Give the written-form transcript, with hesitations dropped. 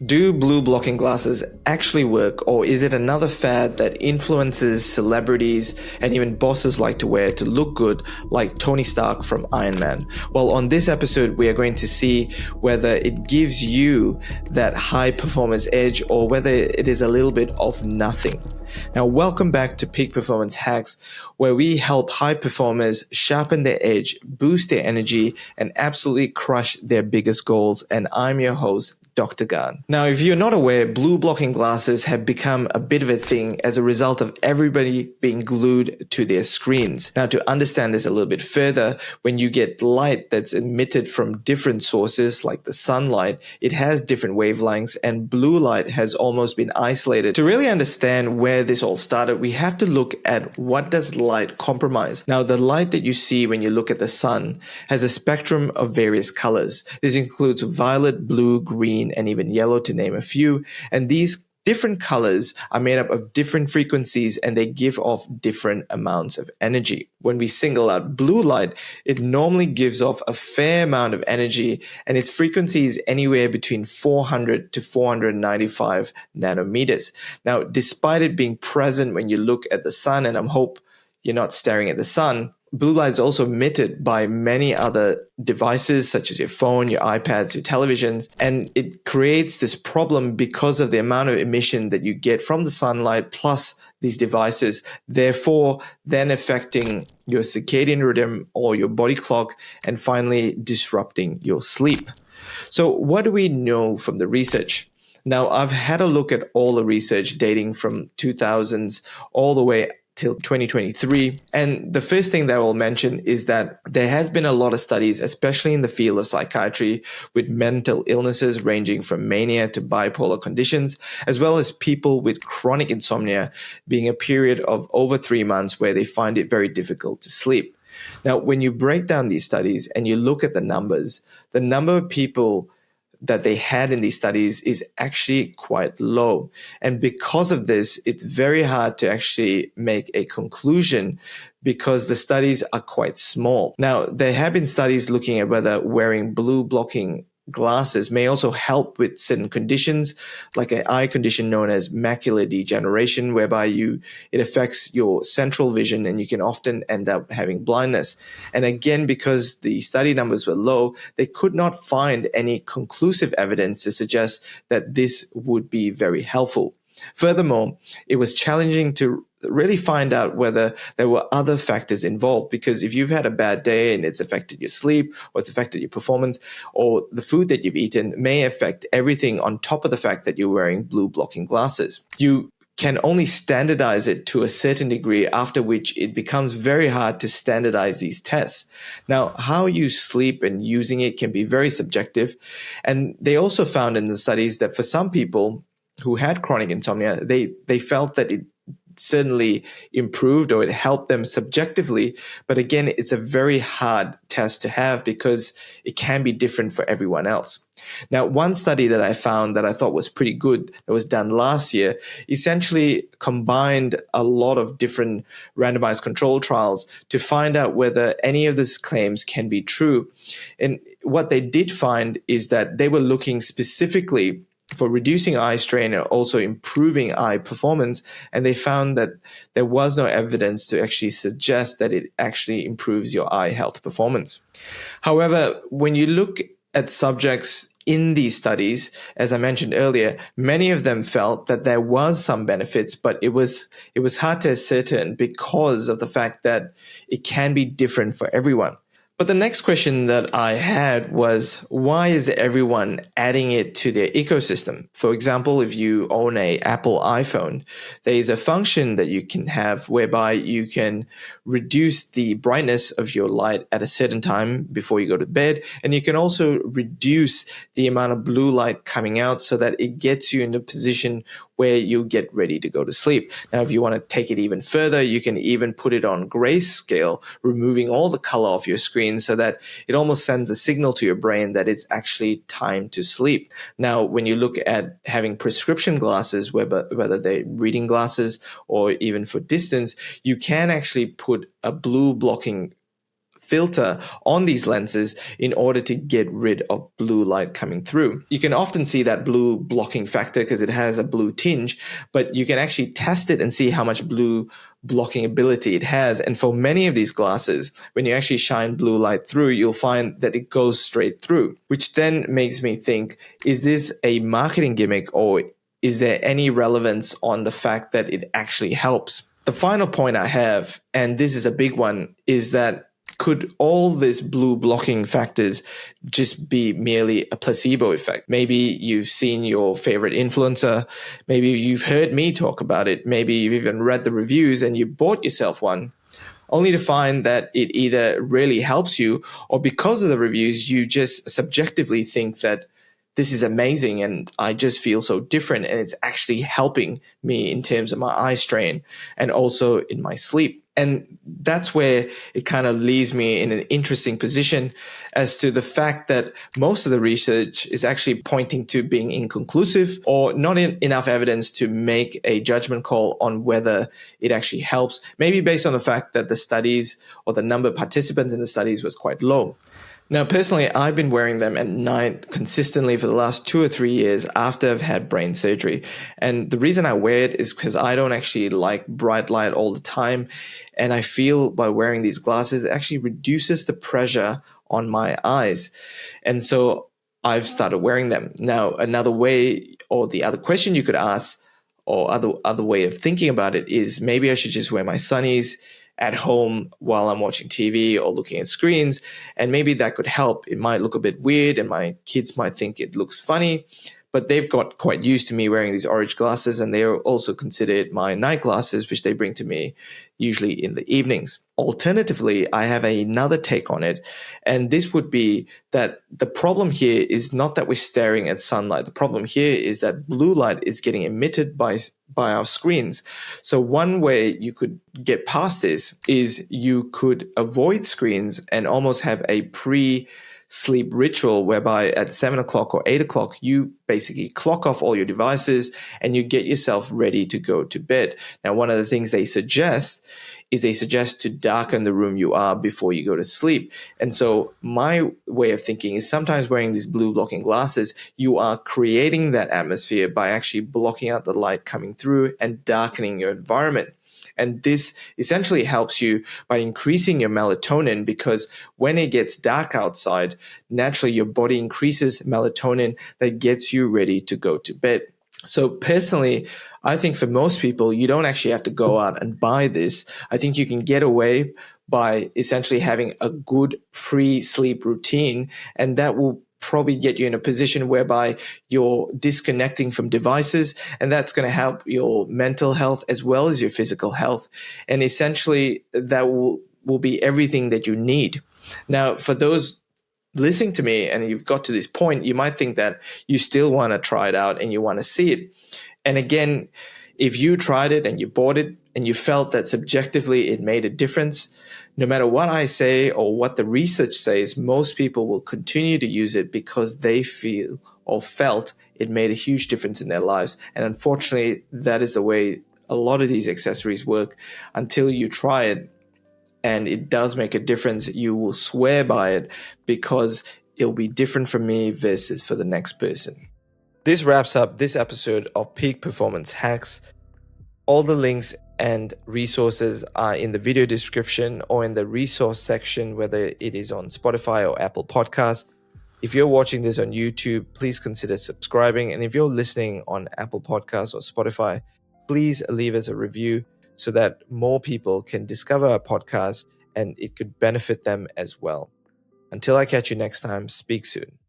Do blue blocking glasses actually work, or is it another fad that influences celebrities and even bosses like to wear to look good, like Tony Stark from Iron Man? Well, on this episode, we are going to see whether it gives you that high performance edge or whether it is a little bit of nothing. Now, welcome back to Peak Performance Hacks, where we help high performers sharpen their edge, boost their energy, and absolutely crush their biggest goals. And I'm your host, Doctor Gan. Now, if you're not aware, blue blocking glasses have become a bit of a thing as a result of everybody being glued to their screens. Now, to understand this a little bit further, when you get light that's emitted from different sources like the sunlight, it has different wavelengths, and blue light has almost been isolated. To really understand where this all started, we have to look at what does light compromise. Now, the light that you see when you look at the sun has a spectrum of various colors. This includes violet, blue, green, and even yellow, to name a few. And these different colors are made up of different frequencies, and they give off different amounts of energy. When we single out blue light, it normally gives off a fair amount of energy, and its frequency is anywhere between 400 to 495 nanometers. Now, despite it being present when you look at the sun, and I hope you're not staring at the sun, blue light is also emitted by many other devices such as your phone, your iPads, your televisions, and it creates this problem because of the amount of emission that you get from the sunlight plus these devices, therefore then affecting your circadian rhythm or your body clock and finally disrupting your sleep. So what do we know from the research? Now, I've had a look at all the research dating from 2000s all the way till 2023. And the first thing that I will mention is that there has been a lot of studies, especially in the field of psychiatry, with mental illnesses ranging from mania to bipolar conditions, as well as people with chronic insomnia being a period of over 3 months where they find it very difficult to sleep. Now, when you break down these studies and you look at the numbers, the number of people that they had in these studies is actually quite low. And because of this, it's very hard to actually make a conclusion because the studies are quite small. Now, there have been studies looking at whether wearing blue blocking glasses may also help with certain conditions, like an eye condition known as macular degeneration, whereby it affects your central vision and you can often end up having blindness. And again, because the study numbers were low, they could not find any conclusive evidence to suggest that this would be very helpful. Furthermore, it was challenging to really find out whether there were other factors involved, because if you've had a bad day and it's affected your sleep or it's affected your performance, or the food that you've eaten may affect everything on top of the fact that you're wearing blue blocking glasses. You can only standardize it to a certain degree, after which it becomes very hard to standardize these tests. Now, how you sleep and using it can be very subjective. And they also found in the studies that for some people who had chronic insomnia, they felt that it certainly improved or it helped them subjectively. But again, it's a very hard test to have because it can be different for everyone else. Now, one study that I found that I thought was pretty good that was done last year essentially combined a lot of different randomized control trials to find out whether any of these claims can be true. And what they did find is that they were looking specifically for reducing eye strain and also improving eye performance. And they found that there was no evidence to actually suggest that it actually improves your eye health performance. However, when you look at subjects in these studies, as I mentioned earlier, many of them felt that there was some benefits, but it was hard to ascertain because of the fact that it can be different for everyone. But the next question that I had was, why is everyone adding it to their ecosystem? For example, if you own an Apple iPhone, there is a function that you can have whereby you can reduce the brightness of your light at a certain time before you go to bed. And you can also reduce the amount of blue light coming out so that it gets you in a position where you get ready to go to sleep. Now, if you want to take it even further, you can even put it on grayscale, removing all the color off your screen so that it almost sends a signal to your brain that it's actually time to sleep. Now, when you look at having prescription glasses, whether they're reading glasses or even for distance, you can actually put a blue blocking filter on these lenses in order to get rid of blue light coming through. You can often see that blue blocking factor because it has a blue tinge, but you can actually test it and see how much blue blocking ability it has. And for many of these glasses, when you actually shine blue light through, you'll find that it goes straight through, which then makes me think, is this a marketing gimmick, or is there any relevance on the fact that it actually helps? The final point I have, and this is a big one, is that could all these blue blocking factors just be merely a placebo effect? Maybe you've seen your favorite influencer. Maybe you've heard me talk about it. Maybe you've even read the reviews and you bought yourself one, only to find that it either really helps you, or because of the reviews, you just subjectively think that this is amazing and I just feel so different, and it's actually helping me in terms of my eye strain and also in my sleep. And that's where it kind of leaves me in an interesting position as to the fact that most of the research is actually pointing to being inconclusive, or not enough evidence to make a judgment call on whether it actually helps, maybe based on the fact that the studies or the number of participants in the studies was quite low. Now, personally, I've been wearing them at night consistently for the last 2 or 3 years after I've had brain surgery. And the reason I wear it is because I don't actually like bright light all the time. And I feel by wearing these glasses, it actually reduces the pressure on my eyes. And so I've started wearing them. Now, another way, or the other question you could ask, or other way of thinking about it, is maybe I should just wear my sunnies at home while I'm watching TV or looking at screens, and maybe that could help. It might look a bit weird and my kids might think it looks funny, but they've got quite used to me wearing these orange glasses, and they're also considered my night glasses, which they bring to me usually in the evenings. Alternatively, I have another take on it, and this would be that the problem here is not that we're staring at sunlight. The problem here is that blue light is getting emitted by our screens. So one way you could get past this is you could avoid screens and almost have a pre-sleep ritual whereby at 7 o'clock or 8 o'clock, you basically clock off all your devices and you get yourself ready to go to bed. Now, one of the things they suggest to darken the room you are before you go to sleep. And so my way of thinking is sometimes wearing these blue blocking glasses, you are creating that atmosphere by actually blocking out the light coming through and darkening your environment. And this essentially helps you by increasing your melatonin, because when it gets dark outside, naturally your body increases melatonin that gets you ready to go to bed. So personally, I think for most people, you don't actually have to go out and buy this. I think you can get away by essentially having a good pre-sleep routine, and that will probably get you in a position whereby you're disconnecting from devices, and that's going to help your mental health as well as your physical health. And essentially that will be everything that you need. Now, for those listening to me and you've got to this point, you might think that you still want to try it out and you want to see it. And again, if you tried it and you bought it and you felt that subjectively it made a difference, no matter what I say or what the research says, most people will continue to use it because they feel or felt it made a huge difference in their lives. And unfortunately, that is the way a lot of these accessories work. Until you try it and it does make a difference, you will swear by it because it'll be different for me versus for the next person. This wraps up this episode of Peak Performance Hacks. All the links and resources are in the video description or in the resource section, whether it is on Spotify or Apple Podcasts. If you're watching this on YouTube, please consider subscribing. And if you're listening on Apple Podcasts or Spotify, please leave us a review so that more people can discover our podcast and it could benefit them as well. Until I catch you next time, speak soon.